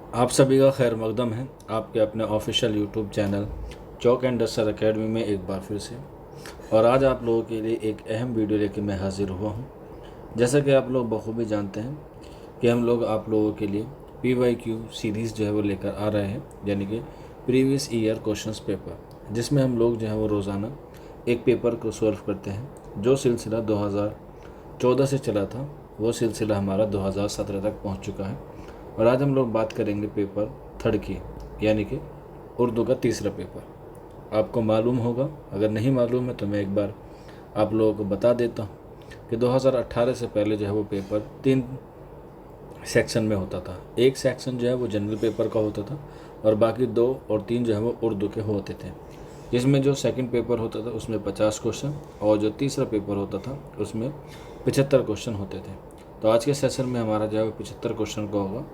आप सभी का खैर मकदम है आपके अपने official YouTube channel chalk and duster academy में एक बार फिर से। और आज आप लोगों के लिए एक अहम वीडियो लेकर मैं हाजिर हुआ हूँ। जैसा कि आप लोग बखूबी जानते हैं कि हम लोग आप लोगों के लिए PYQ सीरीज़ जो है वो लेकर आ रहे हैं, यानी कि प्रीवियस ईयर क्वेश्चंस पेपर, जिसमें हम लोग जो है वो रोज़ाना एक पेपर को सॉल्व करते हैं। जो सिलसिला 2014 से चला था वो सिलसिला हमारा 2017 तक पहुंच चुका है। और आज हम लोग बात करेंगे पेपर थर्ड की, यानी कि उर्दू का तीसरा पेपर। आपको मालूम होगा, अगर नहीं मालूम है तो मैं एक बार आप लोगों को बता देता हूँ कि 2018 से पहले जो है वो पेपर 3 सेक्शन में होता था। एक सेक्शन जो है वो जनरल पेपर का होता था और बाकी 2 और 3 जो है वो उर्दू के होते थे। जिसमें जो सेकंड पेपर होता था उसमें 50 क्वेश्चन और जो तीसरा पेपर होता था उसमें 75 क्वेश्चन होते थे। तो आज के सेशन में हमारा जो है 75 क्वेश्चन का होगा,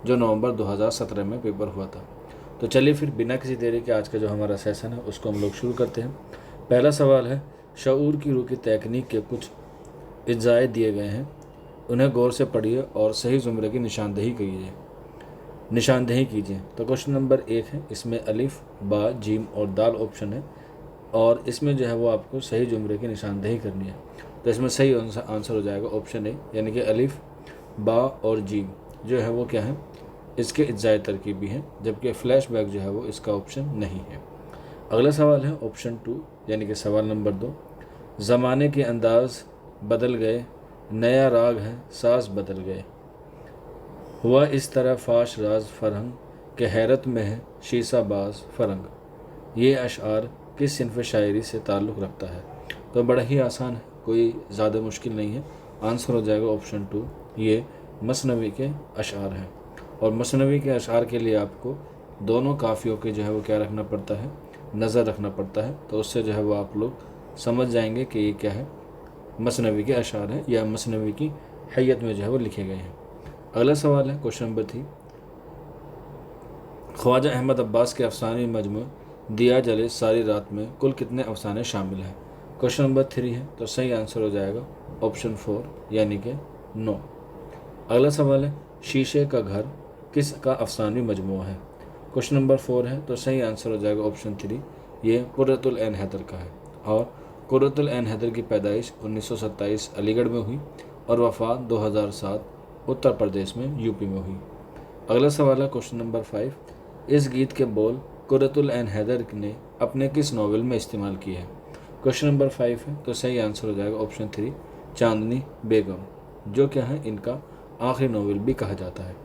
जो नवंबर 2017 में पेपर हुआ था। तो चलिए फिर बिना किसी देरी के आज का जो हमारा सेशन है उसको हम लोग शुरू करते हैं। पहला सवाल है, शऊर की रूह की तकनीक के कुछ इज्जाए दिए गए हैं, उन्हें गौर से पढ़िए और सही जुमरे की निशानदेही कीजिए। तो क्वेश्चन नंबर 1 है, इसमें अलिफ, बा, जीम और दाल ऑप्शन है और इसमें जो है वो आपको सही जुमरे की निशानदेही करनी है। तो इसमें सही आंसर हो जाएगा ऑप्शन ए, यानी कि अलिफ, बा और जीम जो है वो क्या है, इसके इज्जाए तरकीबी हैं, जबकि फ्लैशबैक जो है वो इसका ऑप्शन नहीं है। अगला सवाल है ऑप्शन 2, यानी कि सवाल नंबर 2, ज़माने के अंदाज बदल गए, नया राग है, साज बदल गए, हुआ इस तरह फाश राज फरहंग के हैरत में है शीशा बाज फरंग। ये अशआर किस सिनफ शायरी से ताल्लुक़ रखता है। तो बड़ा ही आसान है, कोई ज़्यादा मुश्किल नहीं है। आंसर हो जाएगा ऑप्शन 2, ये मसनवी के अशआर हैं। और मसनवी के अशआर के लिए आपको दोनों काफ़ियों के जो है वो क्या रखना पड़ता है, नज़र रखना पड़ता है। तो उससे जो है वो आप लोग समझ जाएंगे कि ये क्या है, मसनवी के अशआर हैं या मसनवी की हैयत में जो है वो लिखे गए हैं। अगला सवाल है क्वेश्चन नंबर 3, ख्वाजा अहमद अब्बास के अफसाने मजमू दिया जले सारी रात में कुल कितने अफसाने शामिल हैं। क्वेश्चन नंबर 3 है, तो सही आंसर हो जाएगा ऑप्शन 4, यानी कि 9। अगला सवाल है, शीशे का घर किस का अफसानी मजमू है। क्वेश्चन नंबर 4 है, तो सही आंसर हो जाएगा ऑप्शन 3, ये कुर्रतुल ऐन हैदर का है। और कुर्रतुल ऐन हैदर की पैदाइश 1927 अलीगढ़ में हुई और वफ़ात 2007 उत्तर प्रदेश में यूपी में हुई। अगला सवाल है क्वेश्चन नंबर 5, इस गीत के बोल कुर्रतुल ऐन हैदर ने अपने किस नावल में इस्तेमाल किए हैं। क्वेश्चन नंबर 5 है, तो सही आंसर हो जाएगा ऑप्शन 3, चांदनी बेगम, जो क्या है इनका आखिरी नावल भी कहा जाता है।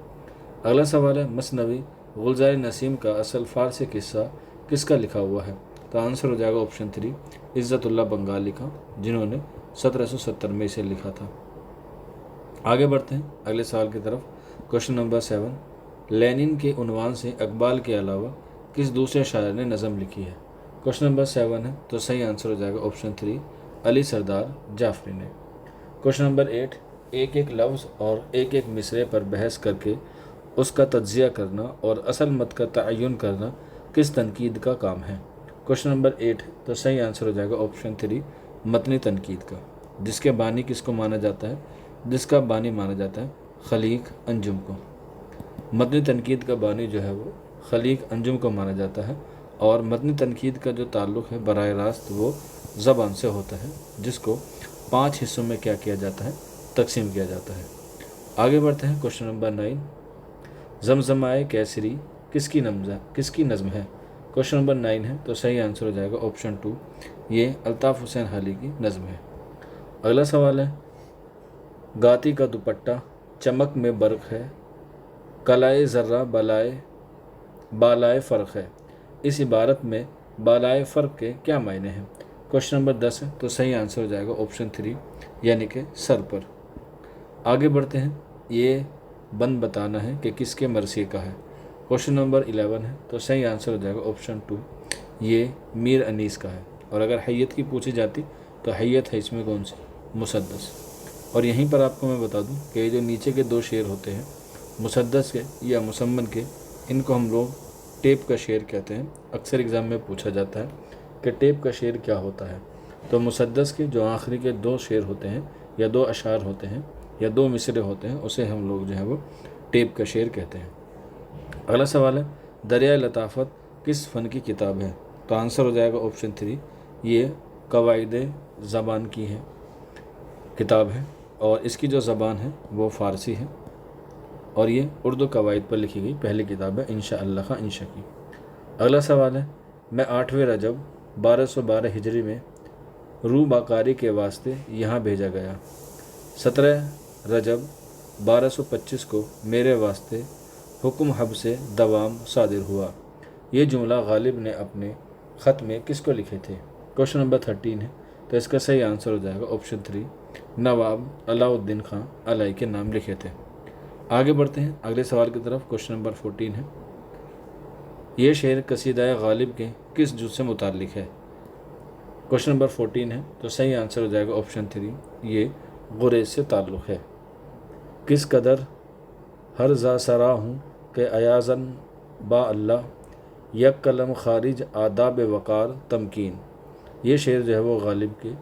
अगला सवाल है, मसनवी गुलजार नसीम का असल फ़ारसी किस्सा किसका लिखा हुआ है। तो आंसर हो जाएगा ऑप्शन 3, इज़्ज़तुल्लाह बंगाली का, जिन्होंने 1770 में इसे लिखा था। आगे बढ़ते हैं अगले सवाल की तरफ। क्वेश्चन नंबर 7, लेनिन के उन्वान से इकबाल के अलावा किस दूसरे शायर ने नज़म लिखी है। क्वेश्चन नंबर 7 है, तो सही आंसर हो जाएगा ऑप्शन 3, अली सरदार जाफरी ने। क्वेश्चन नंबर 8, एक एक लफ्ज़ और एक एक मिसरे पर बहस करके उसका तज्जिया करना और असल मत का तयन करना किस तनकीद का काम है। क्वेश्चन नंबर 8, तो सही आंसर हो जाएगा ऑप्शन 3, मतनी तनकीद का, जिसके बानी किसको माना जाता है, जिसका बानी माना जाता है खलीक अंजुम को। मतनी तनकीद का बानी जो है वो खलीक अंजुम को माना जाता है। और मतनी तनकीद का जो ताल्लुक़ है बराह रास्त वो ज़बान से होता है, जिसको 5 हिस्सों में क्या किया जाता है, तकसीम किया जाता है। आगे बढ़ते हैं क्वेश्चन नंबर 9, जमजमाए कैसरी किसकी नज़्म है। क्वेश्चन नंबर 9 है, तो सही आंसर हो जाएगा ऑप्शन 2, ये अल्ताफ़ हुसैन हाली की नज़्म है। अगला सवाल है, गाती का दुपट्टा चमक में बर्क है, कलाए ज़र्रा बालाए फ़र्क है, इस इबारत में बालाए फ़र्क के क्या मायने हैं। क्वेश्चन नंबर 10 है, तो सही आंसर हो जाएगा ऑप्शन 3, यानी कि सर पर। आगे बढ़ते हैं, ये बंद बताना है कि किसके मरसी का है। क्वेश्चन नंबर 11 है, तो सही आंसर हो जाएगा ऑप्शन 2, ये मीर अनीस का है। और अगर हैयत की पूछी जाती तो हैयत है इसमें कौन सी, मुसद्दस। और यहीं पर आपको मैं बता दूं कि जो नीचे के 2 शेर होते हैं मुसद्दस के या मुसम्मन के, इनको हम लोग टेप का शेर कहते हैं। अक्सर एग्ज़ाम में पूछा जाता है कि टेप का शेर क्या होता है। तो मुसद्दस के जो आखिरी के 2 शेर होते हैं या 2 अशार होते हैं या 2 मिसरे होते हैं, उसे हम लोग जो है वो टेप का शेर कहते हैं। अगला सवाल है, दरिया लताफ़त किस फ़न की किताब है? तो आंसर हो जाएगा ऑप्शन 3, ये कवाइद ज़बान की है किताब है, और इसकी जो ज़बान है वो फ़ारसी है, और ये उर्दू कवाइद पर लिखी गई पहली किताब है इंशा अल्लाह का इंशा की। अगला सवाल है, मैं 8वें रजब 1212 हिजरी में रू बाकारी के वास्ते यहाँ भेजा गया। 17 रजब 1225 को मेरे वास्ते हुक्म हब से दवाम सादिर हुआ। ये जुमला गालिब ने अपने ख़त में किसको लिखे थे? क्वेश्चन नंबर 13 है, तो इसका सही आंसर हो जाएगा ऑप्शन 3, नवाब अलाउद्दीन खां अलाई के नाम लिखे थे। आगे बढ़ते हैं अगले सवाल की तरफ। क्वेश्चन नंबर 14 है, ये शेर कसीदा गालिब के किस जुज़ से मुताल्लिक़ है? क्वेश्चन नंबर 14 है, तो सही आंसर हो जाएगा ऑप्शन 3, ये गुरेज से ताल्लुक़ है। किस कदर हर जा सरा हूँ के अयाज़न बा अल्लाह यक कलम खारिज आदाब वक़ार तमकीन। ये शेर जो है वो गालिब के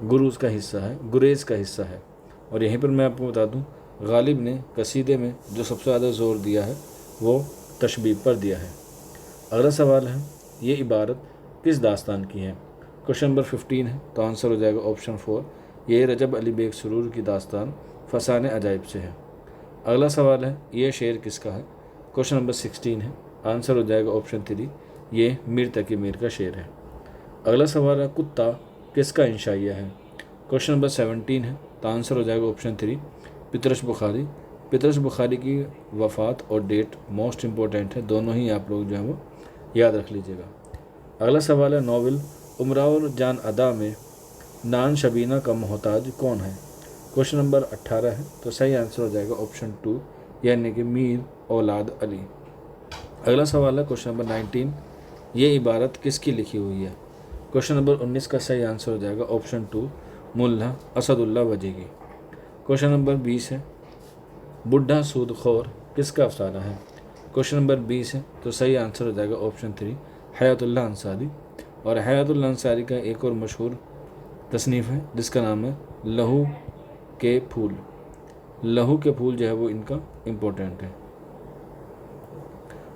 गुरूज का हिस्सा है, गुरेज का हिस्सा है। और यहीं पर मैं आपको बता दूं, गालिब ने कसीदे में जो सबसे ज़्यादा ज़ोर दिया है वो तशबीब पर दिया है। अगला सवाल है, ये इबारत किस दास्तान की है? क्वेश्चन नंबर 15 है, तो आंसर हो जाएगा ऑप्शन 4, ये रजब अली बेग सुरूर की दास्तान फसान अजाइब से है। अगला सवाल है, ये शेर किसका है? क्वेश्चन नंबर 16 है, आंसर हो जाएगा ऑप्शन 3, ये मीर तकी मीर का शेर है। अगला सवाल है, कुत्ता किसका इंशाइया है? क्वेश्चन नंबर 17 है, तो आंसर हो जाएगा ऑप्शन 3, पितरश बुखारी। पितरश बुखारी की वफ़ात और डेट मोस्ट इम्पोर्टेंट है, दोनों ही आप लोग जो है वो याद रख लीजिएगा। अगला सवाल है, नावल उमराउल जान अदा में नान शबीना का मोहताज कौन है? क्वेश्चन नंबर 18 है, तो सही आंसर हो जाएगा ऑप्शन 2, यानी कि मीर औलाद अली। अगला सवाल है क्वेश्चन नंबर 19, ये इबारत किसकी लिखी हुई है? क्वेश्चन नंबर 19 का सही आंसर हो जाएगा ऑप्शन 2, मुल्ला असदुल्ला वजी की। क्वेश्चन नंबर 20 है, बुढ़ा सूदखोर किसका अफसाना है? क्वेश्चन नंबर 20 है, तो सही आंसर हो जाएगा ऑप्शन 3, हयातुल्लाह अंसारी। और हयातुल्लाह अंसारी का एक और मशहूर तसनीफ़ है जिसका नाम है लहू के फूल। लहू के फूल जो है वो इनका इम्पोर्टेंट है।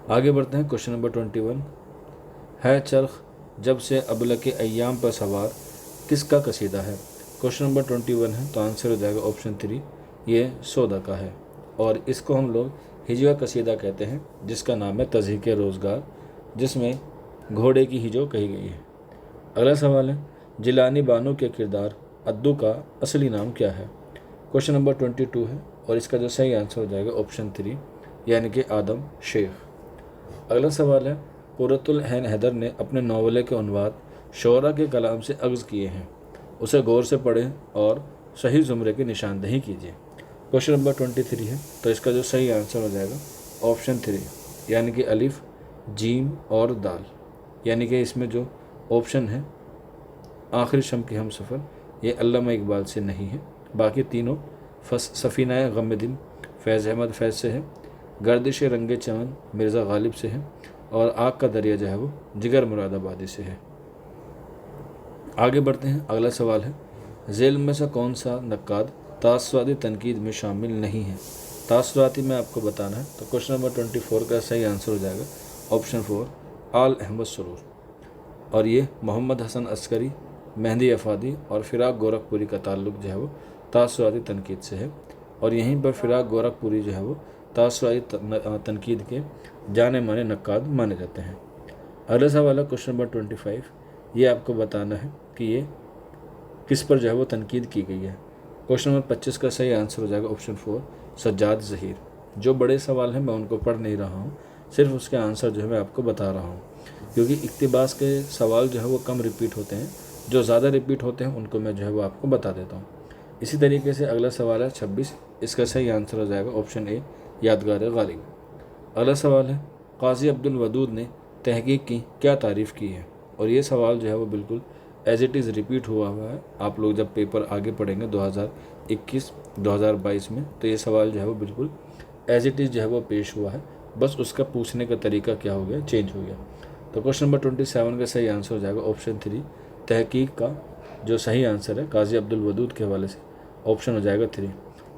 आगे बढ़ते हैं क्वेश्चन नंबर 21, है चरख जब से अबल के अय्याम पर सवार किसका कसीदा है? क्वेश्चन नंबर 21 है, तो आंसर हो जाएगा ऑप्शन 3, ये सौदा का है। और इसको हम लोग हिजवा कसीदा कहते हैं, जिसका नाम है तज़हीक रोज़गार, जिसमें घोड़े की हिजो कही गई है। अगला सवाल है, जिलानी बानो के किरदार अद्दू का असली नाम क्या है? क्वेश्चन नंबर 22 है, और इसका जो सही आंसर हो जाएगा ऑप्शन 3, यानी कि आदम शेख। अगला सवाल है, कुर्रतुल ऐन हैदर ने अपने नावले के अनुवाद शोरा के कलाम से अग़्ज़ किए हैं, उसे गौर से पढ़ें और सही ज़ुमरे की निशानदही कीजिए। क्वेश्चन नंबर 23 है, तो इसका जो सही आंसर हो जाएगा ऑप्शन 3, यानी कि अलिफ जीम और दाल। यानी कि इसमें जो ऑप्शन है आखिरी शम की हम सफ़र, ये अल्लामा इकबाल से नहीं है। बाकी तीनों सफ़ीना गम दिन फैज़ अहमद फैज़ से है, गर्दिश रंगे चमन मिर्ज़ा गालिब से है, और आग का दरिया जो है वो जिगर मुरादाबादी से है। आगे बढ़ते हैं। अगला सवाल है, झेल में से कौन सा नक्काद तासवादी तनकीद में शामिल नहीं है? तासवाती में आपको बताना है, तो क्वेश्चन नंबर 24 का सही आंसर हो जाएगा ऑप्शन 4, आल अहमद सरूर। और ये मोहम्मद हसन अस्करी, मेहंदी अफादी और फ़िराक गोरखपुरी का ताल्लुक़ जो है वो तासवादी तनकीद से है। और यहीं पर फ़िराक गोरखपुरी जो है वो तासवादी तनकीद के जाने माने नक्काद माने जाते हैं। अगला सवाल है क्वेश्चन नंबर 25, ये आपको बताना है कि ये किस पर जो है वो तनकीद की गई है। क्वेश्चन नंबर 25 का सही आंसर हो जाएगा ऑप्शन 4, सज्जाद ज़हीर। जो बड़े सवाल हैं मैं उनको पढ़ नहीं रहा हूँ, सिर्फ उसके आंसर जो है मैं आपको बता रहा हूँ, क्योंकि इक्तिबास के सवाल जो है वो कम रिपीट होते हैं, जो ज़्यादा रिपीट होते हैं उनको मैं जो है वो आपको बता देता हूँ। इसी तरीके से अगला सवाल है 26, इसका सही आंसर हो जाएगा ऑप्शन ए, यादगार गालिब। अगला सवाल है, काजी अब्दुल वदूद ने तहकीक की क्या तारीफ़ की है? और ये सवाल जो है वो बिल्कुल एज इट इज़ रिपीट हुआ है। आप लोग जब पेपर आगे पढ़ेंगे 2021-2022 में, तो ये सवाल जो है वो बिल्कुल एज इट इज़ जो है वो पेश हुआ है, बस उसका पूछने का तरीका क्या हो गया, चेंज हो गया। तो क्वेश्चन नंबर 27 का सही आंसर हो जाएगा ऑप्शन 3, तहकीक का जो सही आंसर है काजी अब्दुल वदूद के हवाले से ऑप्शन हो जाएगा 3।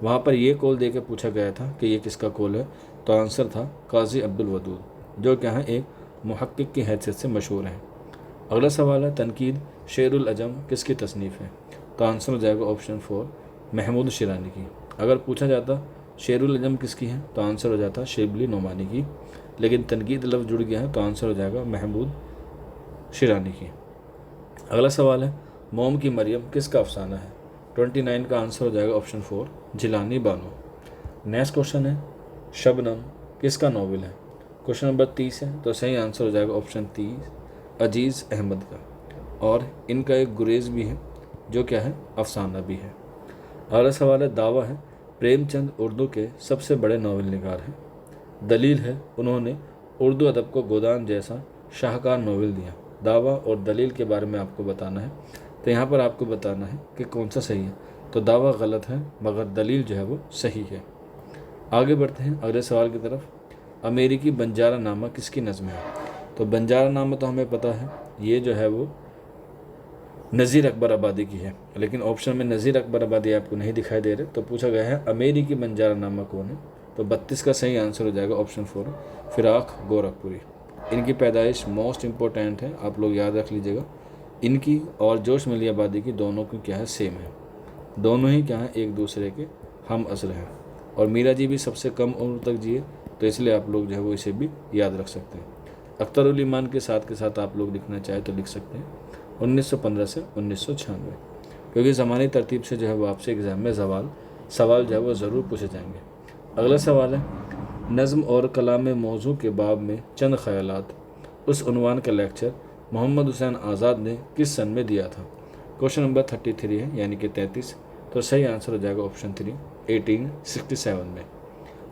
वहाँ पर ये कॉल दे के पूछा गया था कि ये किसका कॉल है, तो आंसर था काजी अब्दुल वदूद, जो क्या है एक मुहक्किक की हैसियत से मशहूर हैं। अगला सवाल है तनकीद शेरुल अजम किसकी तसनीफ़ है? तो आंसर हो जाएगा ऑप्शन 4 महमूद शिरानी की। अगर पूछा जाता शेरुल अजम किसकी है तो आंसर हो जाता शिबली नोमानी की, लेकिन तनकीद लफ्ज़ जुड़ गया है तो आंसर हो जाएगा महमूद शिरानी की। अगला सवाल है मोम की मरियम किसका अफसाना है? 29 का आंसर हो जाएगा option 4 Jilani Bano. Next question है शबनम किसका नावल है? क्वेश्चन नंबर 30 है तो सही आंसर हो जाएगा ऑप्शन 30 अजीज़ अहमद का, और इनका एक गुरेज भी है जो क्या है अफसाना भी है। अगला सवाल है दावा है प्रेमचंद उर्दू के सबसे बड़े नावल निगार हैं। दलील है उन्होंने उर्दू अदब को गोदान जैसा शाहकार नावल दिया। दावा और दलील के बारे में आपको बताना है, तो यहाँ पर आपको बताना है कि कौन सा सही है। तो दावा गलत है मगर दलील जो है वो सही है। आगे बढ़ते हैं अगले सवाल की तरफ। अमेरिकी बंजारा नामा किसकी नज़म है? तो बंजारा नामा तो हमें पता है ये जो है वो नज़ीर अकबर आबादी की है, लेकिन ऑप्शन में नज़ीर अकबर आबादी आपको नहीं दिखाई दे रहे, तो पूछा गया है अमेरिकी बंजारा नामा कौन है? तो 32 का सही आंसर हो जाएगा ऑप्शन 4 फिराक गोरखपुरी। इनकी पैदाइश मोस्ट इम्पोर्टेंट है, आप लोग याद रख लीजिएगा। इनकी और जोश मिली आबादी की दोनों की क्या है सेम है, दोनों ही क्या है एक दूसरे के हम असर हैं। और मीरा जी भी सबसे कम उम्र तक जिए, तो इसलिए आप लोग जो है वो इसे भी याद रख सकते हैं। अख्तर उल ईमान के साथ आप लोग लिखना चाहें तो लिख सकते हैं 1915 से 1996, क्योंकि ज़मानी तरतीब से जो है वो आपसे एग्ज़ाम में सवाल जो है वो ज़रूर पूछे जाएंगे। अगला सवाल है नज़्म और कलाम मौजू के बाब में चंद ख़यालात, उस उन्वान का लेक्चर मोहम्मद हुसैन आज़ाद ने किस सन में दिया था? क्वेश्चन नंबर 33 है यानी कि 33, तो सही आंसर हो जाएगा ऑप्शन 3 1867 में।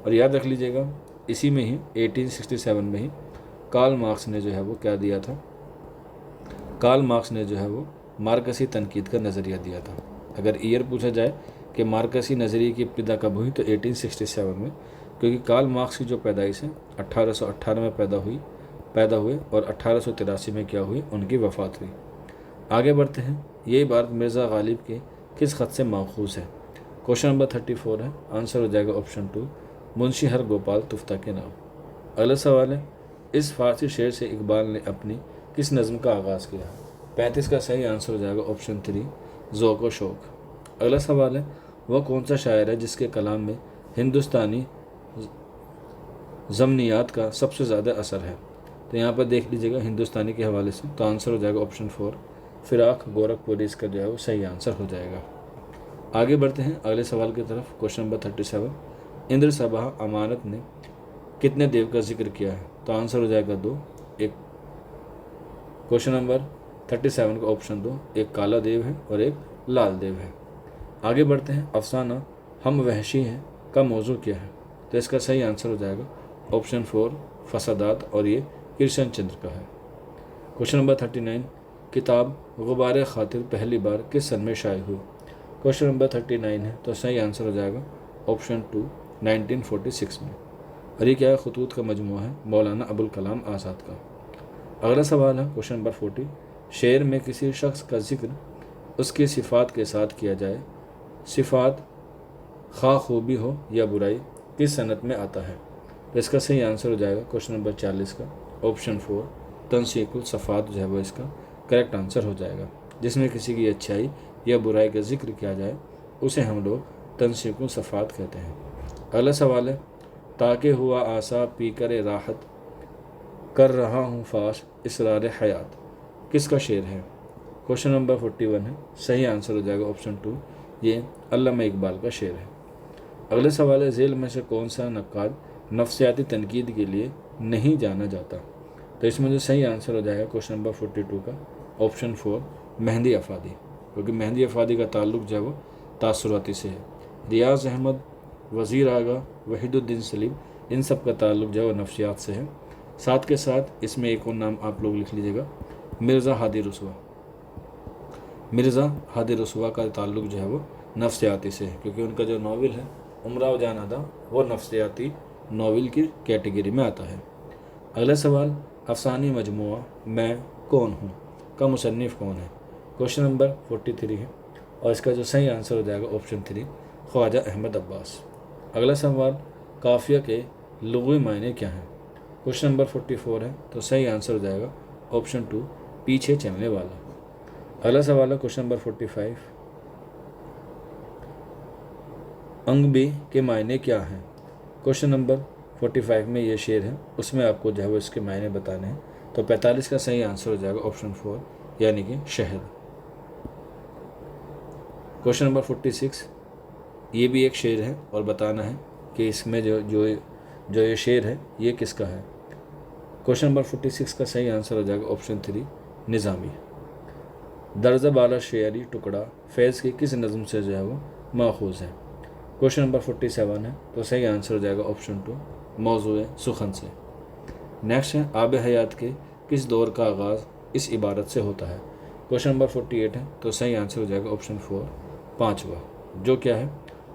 और याद रख लीजिएगा इसी में ही 1867 में ही कार्ल मार्क्स ने जो है वो क्या दिया था, कार्ल मार्क्स ने जो है वो मार्कसी तनकीद का नज़रिया दिया था। अगर ईयर पूछा जाए कि मार्कसी नज़रिए की इब्तिदा कब हुई तो 1867 में, क्योंकि कार्ल मार्क्स की जो पैदाइश है 1818 में पैदा हुए और 1883 में क्या हुई उनकी वफ़ात हुई। आगे बढ़ते हैं ये इबारत मिर्ज़ा गालिब के किस ख़त से माखूज़ है? क्वेश्चन नंबर 34 है, आंसर हो जाएगा ऑप्शन 2 मुंशी हर गोपाल तुफ्ता के नाम। अगला सवाल है इस फ़ारसी शेर से इकबाल ने अपनी किस नज़म का आगाज़ किया? 35 का सही आंसर हो जाएगा ऑप्शन 3 ज़ौक़ व शौक़। अगला सवाल है वह कौन सा शायर है जिसके कलाम में हिंदुस्तानी ज़मनियात का सबसे ज़्यादा असर है? तो यहाँ पर देख लीजिएगा हिंदुस्तानी के हवाले से, तो आंसर हो जाएगा ऑप्शन 4 फिराक गोरखपुरी, इसका जो है वो सही आंसर हो जाएगा। आगे बढ़ते हैं अगले सवाल की तरफ। क्वेश्चन नंबर 37 इंद्र सबाह अमानत ने कितने देव का जिक्र किया है? तो आंसर हो जाएगा 2। एक क्वेश्चन नंबर 37 का ऑप्शन 2 एक काला देव है और एक लाल देव है। आगे बढ़ते हैं अफसाना हम वहशी हैं का मौजू क्या है? तो इसका सही आंसर हो जाएगा ऑप्शन 4 फसादात, और ये कृष्ण चंद्र का है। क्वेश्चन नंबर 39 किताब गुबार खातिर पहली बार किस सन में शाये हुई? क्वेश्चन नंबर 39 है तो सही आंसर हो जाएगा ऑप्शन 2 1946 में। और ये क्या है खतूत का मजमूआ है मौलाना अबुल कलाम आज़ाद का। अगला सवाल है क्वेश्चन नंबर 40 शेर में किसी शख्स का जिक्र उसकी सिफ़ात के साथ किया जाए, सिफ़ात खा खूबी हो या बुराई किस सनत में आता है? तो इसका सही आंसर हो जाएगा क्वेश्चन नंबर 40 का ऑप्शन 4 तनसीकुल सफ़ात जो है वो इसका करेक्ट आंसर हो जाएगा। जिसमें किसी की अच्छाई या बुराई का जिक्र किया जाए उसे हम लोग तनसीकुल सफ़ात कहते हैं। अगला सवाल है ताकि हुआ आसा पी कर राहत कर रहा हूँ फाश इसरार हयात किसका शेर है? क्वेश्चन नंबर 41 है, सही आंसर हो जाएगा ऑप्शन 2 ये अल्लामा इकबाल का शेर है। अगले सवाल है झेल में से कौन सा नक्काद नफ्सियाती तनकीद के लिए नहीं जाना जाता? तो इसमें जो सही आंसर हो जाएगा क्वेश्चन नंबर 42 का ऑप्शन 4 मेहंदी अफादी, क्योंकि मेहंदी अफादी का ताल्लुक जो है वो तासुराती से है। रियाज अहमद, वज़ीर आगा, वहीदुद्दीन सलीम, इन सब का ताल्लुक जो है वो नफ्सियात से है। साथ के साथ इसमें एक और नाम आप लोग लिख लीजिएगा मिर्ज़ा हादी रसवा। मिर्ज़ा हादी रसवा का ताल्लुक जो है वो नफ्सियाती से है, क्योंकि उनका जो नावल है उमराव जान अदा वो नफ्सियाती नावल की कैटेगरी में आता है। अगला सवाल अफसानी मजमुआ मैं कौन हूँ का मुसन्निफ़ कौन है? क्वेश्चन नंबर 43 है और इसका जो सही आंसर हो जाएगा ऑप्शन 3 ख्वाजा अहमद अब्बास। अगला सवाल काफिया के लुग़वी मायने क्या हैं? क्वेश्चन नंबर 44 है, तो सही आंसर हो जाएगा ऑप्शन 2, पीछे चलने वाला। अगला सवाल है क्वेश्चन नंबर 45, अंगबी के मायने क्या हैं? क्वेश्चन नंबर 45 में ये शेर है, उसमें आपको जो है वो इसके मायने बताने हैं। तो 45 का सही आंसर हो जाएगा ऑप्शन 4, यानी कि शहद। क्वेश्चन नंबर 46, ये भी एक शेर है और बताना है कि इसमें जो जो जो ये शेर है ये किसका है। क्वेश्चन नंबर 46 का सही आंसर हो जाएगा ऑप्शन 3, निज़ामी। दर्जा बाला शेरी टुकड़ा फैज़ की किस नज़म से जो है वो माखूज़ है? क्वेश्चन नंबर 47 है, तो सही आंसर हो जाएगा ऑप्शन 2, मौज़ूए सुखन से। नेक्स्ट है आब हयात के किस दौर का आगाज़ इस इबारत से होता है? क्वेश्चन नंबर 48 है, तो सही आंसर हो जाएगा ऑप्शन 4, पाँचवा, जो क्या है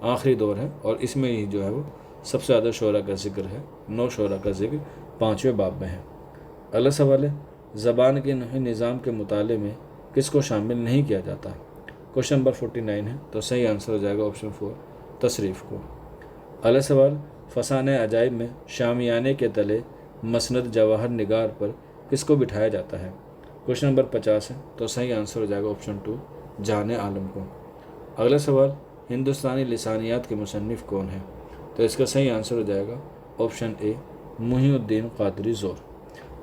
आखिरी दौर है और इसमें ही जो है वो सबसे ज़्यादा शोरा का जिक्र है। 9 शोरा का जिक्र 5वें बाब में है। अगला सवाल है ज़बान के नहवी निज़ाम के मुताले में किसको शामिल नहीं किया जाता? क्वेश्चन नंबर 49 है, तो सही आंसर हो जाएगा ऑप्शन 4, तसरीफ़ को। अगला सवाल फसाने अजाइब में शामियाने के तले मसनद जवाहर निगार पर किसको बिठाया जाता है? क्वेश्चन नंबर 50 है, तो सही आंसर हो जाएगा ऑप्शन 2, जाने आलम को। अगला सवाल हिंदुस्तानी लिसानियात के मुसन्निफ़ कौन है? तो इसका सही आंसर हो जाएगा ऑप्शन ए, मुहीउद्दीन क़ादरी ज़ोर।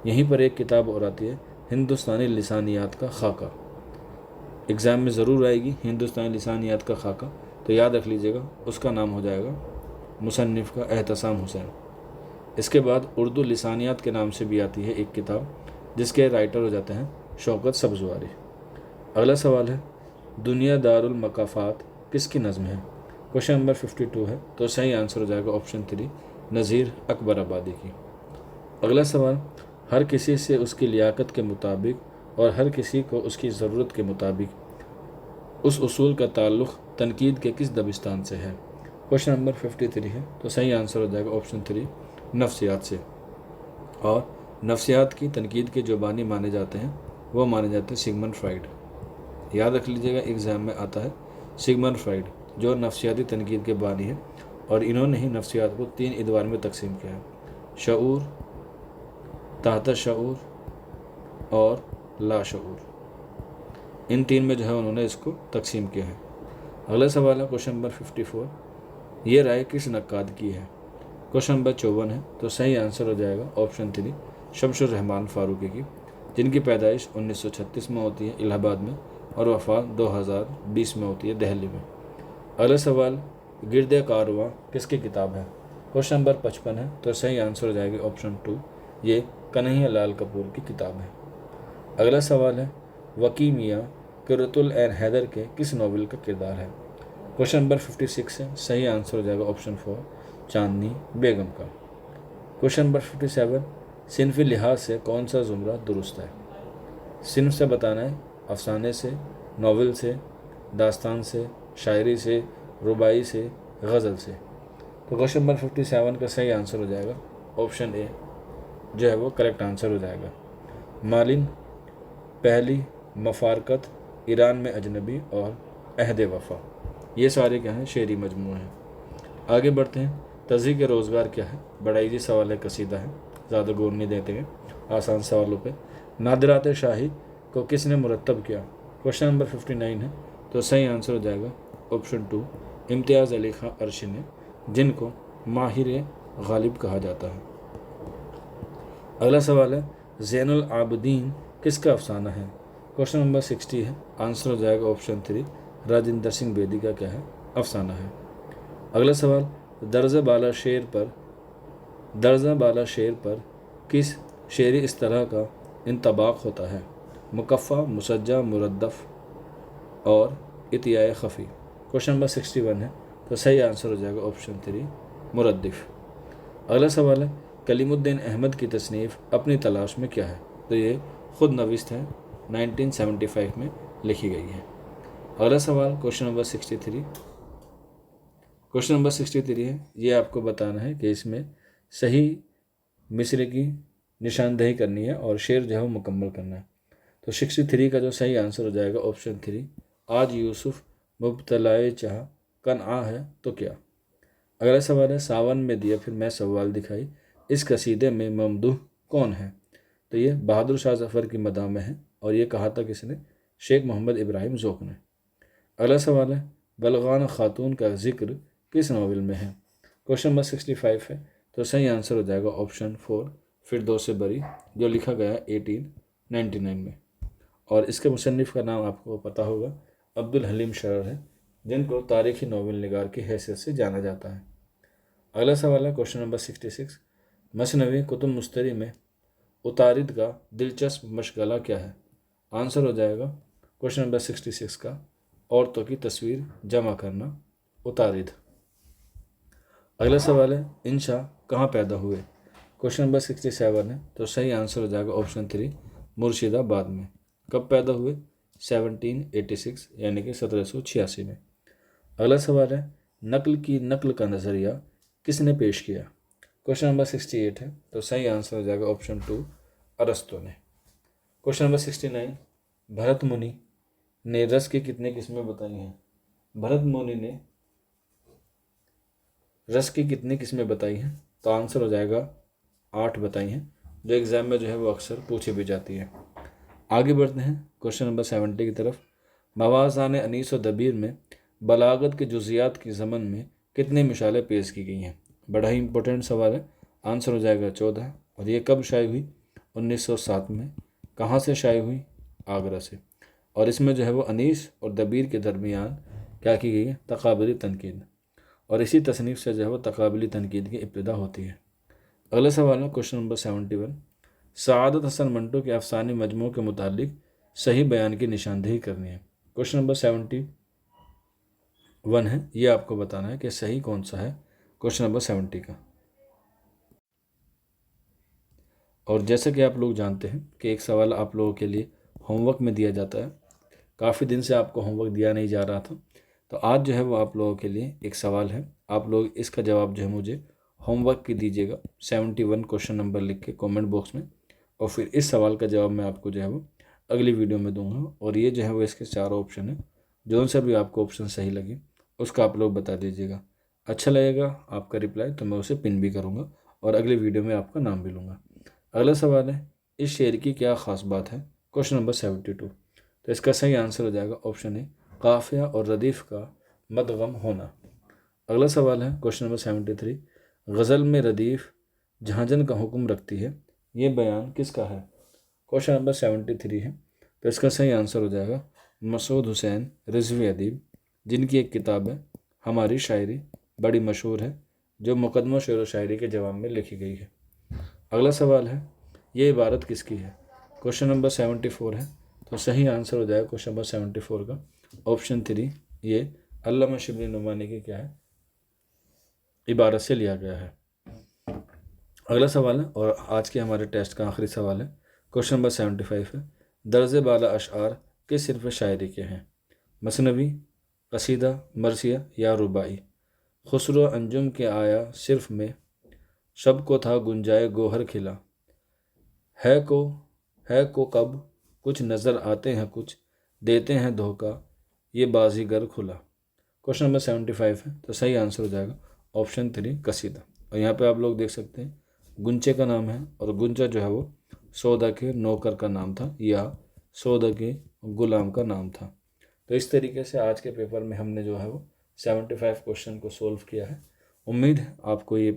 यहीं पर एक किताब और आती है हिंदुस्तानी लिसानियात का खाका, एग्ज़ाम में ज़रूर आएगी हिंदुस्तानी लिसानियात का खाका, तो याद रख लीजिएगा उसका नाम हो जाएगा मुसन्निफ़ का एहतसाम हुसैन। इसके बाद उर्दू लिसानियात के नाम से भी आती है एक किताब जिसके राइटर हो जाते हैं शौकत सब्ज़वारी। अगला सवाल है दुनिया दारुल मकाफ़ात किसकी नज़म है? क्वेश्चन नंबर 52 है, तो सही आंसर हो जाएगा ऑप्शन 3, नज़ीर अकबर आबादी की। अगला सवाल हर किसी से उसकी लियाकत के मुताबिक और हर किसी को उसकी ज़रूरत के मुताबिक उस उसूल का ताल्लुक़ तनकीद के किस दबिस्तान से है? क्वेश्चन नंबर 53 है, तो सही आंसर हो जाएगा ऑप्शन 3, नफ्सियात से। और नफ्सियात की तनकीद के जो बानी माने जाते हैं वो माने जाते हैं सिगमंड फ्राइड। याद रख लीजिएगा एग्ज़ाम में आता है सिगमंड फ्राइड जो नफ्सियाती तनकीद के बानी है, और इन्होंने ही नफ्सियात को 3 इदवार में तकसीम किया है, शऊर, ताहत शऊर और लाशऊर। इन 3 में जो है उन्होंने इसको तकसीम किया है। अगला सवाल है क्वेश्चन नंबर 54, ये राय किस नक्काद की है? क्वेश्चन नंबर 54 है, तो सही आंसर हो जाएगा ऑप्शन 3, शमशुर रहमान फारूकी की, जिनकी पैदाइश 1936 में होती है इलाहाबाद में और वफ़ात 2020 में होती है दिल्ली में। अगला सवाल गिरदे कारवां किसकी किताब है? क्वेश्चन नंबर 55 है, तो सही आंसर हो जाएगा ऑप्शन 2, ये कन्हैया लाल कपूर की किताब है। अगला सवाल है वकी मियाँ कुर्रतुल ऐन हैदर के किस नावल का किरदार है? क्वेश्चन नंबर 56 है, सही आंसर हो जाएगा ऑप्शन 4, चांदनी बेगम का। क्वेश्चन नंबर 57, सिनफी लिहाज से कौन सा ज़ुमरा दुरुस्त है? सिनफ से बताना है, अफसाने से, नावल से, दास्तान से, शायरी से, रुबाई से, गज़ल से। तो क्वेश्चन नंबर 57 का सही आंसर हो जाएगा ऑप्शन ए, जो है वो करेक्ट आंसर हो जाएगा। मालिन, पहली, मफारकत, ईरान में अजनबी और अहद वफ़ा, ये सारे क्या हैं शेरी मजमू हैं। आगे बढ़ते हैं, तज़ीक़ रोज़गार क्या है? बड़ा इजी सवाल है, कसीदा है, ज़्यादा गौर नहीं देते हैं आसान सवालों पे। नादिरात शाही को किसने मुरतब किया? क्वेश्चन नंबर 59 है, तो सही आंसर हो जाएगा ऑप्शन 2, इम्तियाज़ अली खां अरशी ने, जिनको माहिर गालिब कहा जाता है। अगला सवाल है ज़ैनुल आबदीन किसका अफसाना है? क्वेश्चन नंबर 60 है, आंसर हो जाएगा ऑप्शन 3, राजिंदर सिंह बेदी का क्या है अफसाना है। अगला सवाल दर्जा बाला शेर पर किस शेरी इस तरह का इंतबाक होता है? मुकफ़ा, मुसज्जा, मुरद्दफ़ और इतियाए खफ़ी। क्वेश्चन नंबर 61 है, तो सही आंसर हो जाएगा ऑप्शन 3, मुरद्दिफ़। अगला सवाल है कलीमुद्दीन अहमद की तसनीफ़ अपनी तलाश में क्या है? तो ये ख़ुद नविस्त है, 1975 में लिखी गई है। अगला सवाल क्वेश्चन नंबर 63 है, ये आपको बताना है कि इसमें सही मिसरे की निशानदेही करनी है और शेर जो है वो मुकम्मल करना है। तो 63 का जो सही आंसर हो जाएगा ऑप्शन 3, आज यूसुफ मुब्तलाए चाह कनआ है तो क्या। अगला सवाल है, सावन में दिया फिर मैं सवाल दिखाई, इस कसीदे में ममदूह कौन है? तो ये बहादुर शाह जफ़र की मदाह में है और ये कहा था किसने? शेख मोहम्मद इब्राहिम ज़ोक ने। अगला सवाल है, बलगान खातून का जिक्र किस नावल में है? क्वेश्चन नंबर 65 है, तो सही आंसर हो जाएगा ऑप्शन 4 फिरदौस बरी, जो लिखा गया 1899 में। और इसके मुसन्निफ़ का नाम आपको पता होगा, अब्दुल हलीम शरर है, जिनको तारीख़ी नावल निगार की हैसियत से जाना जाता है। अगला सवाल है क्वेश्चन नंबर 66, मसनवी कुतुब मुस्तरी में उतारिद का दिलचस्प मशगला क्या है? आंसर हो जाएगा क्वेश्चन नंबर 66 का औरतों की तस्वीर जमा करना, उतारिद। अगला सवाल है, इंशा कहाँ पैदा हुए? क्वेश्चन नंबर 67 है, तो सही आंसर हो जाएगा ऑप्शन 3 मुर्शिदाबाद में। कब पैदा हुए? 1786 यानी कि 1786 में। अगला सवाल है, नकल की नकल का नज़रिया किसने पेश किया? क्वेश्चन नंबर 68 है, तो सही आंसर हो जाएगा ऑप्शन 2 अरस्तु ने। क्वेश्चन नंबर 69, भरत मुनि ने रस की कितनी किस्में बताई हैं? भरत मुनि ने रस की कितनी किस्में बताई हैं? तो आंसर हो जाएगा 8 बताई हैं, जो एग्ज़ाम में जो है वो अक्सर पूछी भी जाती है। आगे बढ़ते हैं क्वेश्चन नंबर 70 की तरफ। मवाज़ान अनीस व दबीर में बलागत के जुज़ियात की ज़मन में कितनी मिसालें पेश की गई हैं? बड़ा ही इंपॉर्टेंट सवाल है। आंसर हो जाएगा 14। और ये कब शाये हुई? 1907 में। कहाँ से शाये हुई? आगरा से। और इसमें जो है वो अनीस और दबीर के दरमियान क्या की गई है? तकाबली तनकीद। और इसी तसनीफ़ से जो है वो तकाबली तनकीद की इब्तिदा होती है। अगला सवाल है क्वेश्चन नंबर 71, सआदत हसन मंटो के अफसानी मजमू के मुतालिक सही बयान की निशानदेही करनी है। क्वेश्चन नंबर 71 है, ये आपको बताना है कि सही कौन सा है क्वेश्चन नंबर 70 का। और जैसे कि आप लोग जानते हैं कि एक सवाल आप लोगों के लिए होमवर्क में दिया जाता है। काफ़ी दिन से आपको होमवर्क दिया नहीं जा रहा था, तो आज जो है वो आप लोगों के लिए एक सवाल है। आप लोग इसका जवाब जो है मुझे होमवर्क की दीजिएगा 71 क्वेश्चन नंबर लिख के कमेंट बॉक्स में, और फिर इस सवाल का जवाब मैं आपको जो है वो अगली वीडियो में दूंगा। और ये जो है वो इसके 4 ऑप्शन है, जो सा भी आपको ऑप्शन सही लगे उसका आप लोग बता दीजिएगा। अच्छा लगेगा आपका रिप्लाई तो मैं उसे पिन भी करूँगा और अगली वीडियो में आपका नाम भी लूँगा। अगला सवाल है, इस शेर की क्या ख़ास बात है? Question number 72। तो इसका सही आंसर हो जाएगा ऑप्शन ए, काफ़िया और रदीफ़ का मदगम होना। अगला सवाल है क्वेश्चन नंबर 73, गज़ल में रदीफ़ झांझन का हुक्म रखती है, ये बयान किसका है? क्वेश्चन नंबर 73 है, तो इसका सही आंसर हो जाएगा मसूद हुसैन रिजवी अदीब, जिनकी एक किताब है हमारी शायरी, बड़ी मशहूर है, जो मुकदमा शेर व शायरी के जवाब में लिखी गई है। अगला सवाल है, ये इबारत किसकी है? क्वेश्चन नंबर 74 है, तो सही आंसर हो जाएगा क्वेश्चन नंबर 74 का ऑप्शन 3, ये अल्लामा शिबली नुमानी की क्या है? इबारत से लिया गया है। अगला सवाल है और आज के हमारे टेस्ट का आखिरी सवाल है, क्वेश्चन नंबर 75 है, दर्ज बाला अशआर किस सिर्फ शायरी के हैं? मसनवी, कसीदा, मरसिया या रुबाई? खुसरो अंजुम के आया सिर्फ में, शब को था गुंजाए गोहर खिला, है को कब कुछ नज़र आते हैं कुछ देते हैं धोखा, ये बाजीगर खुला। क्वेश्चन नंबर 75 है, तो सही आंसर हो जाएगा ऑप्शन 3 कसीदा। और यहाँ पे आप लोग देख सकते हैं गुंचे का नाम है, और गुंचा जो है वो सौदा के नौकर का नाम था या सौदा के गुलाम का नाम था। तो इस तरीके से आज के पेपर में हमने जो है वो 75 क्वेश्चन को सोल्व किया है। उम्मीद है आपको ये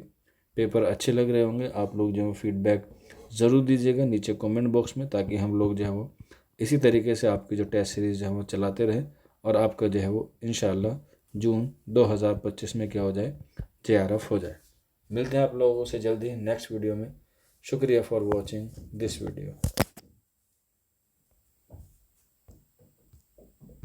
पेपर अच्छे लग रहे होंगे। आप लोग जो है फीडबैक ज़रूर दीजिएगा नीचे कमेंट बॉक्स में, ताकि हम लोग जो है वो इसी तरीके से आपकी जो टेस्ट सीरीज़ है वो चलाते रहें और आपका जो है वो इंशाल्लाह जून 2025 में क्या हो जाए, JRF हो जाए। मिलते हैं आप लोगों से जल्दी नेक्स्ट वीडियो में। शुक्रिया फॉर वॉचिंग दिस वीडियो।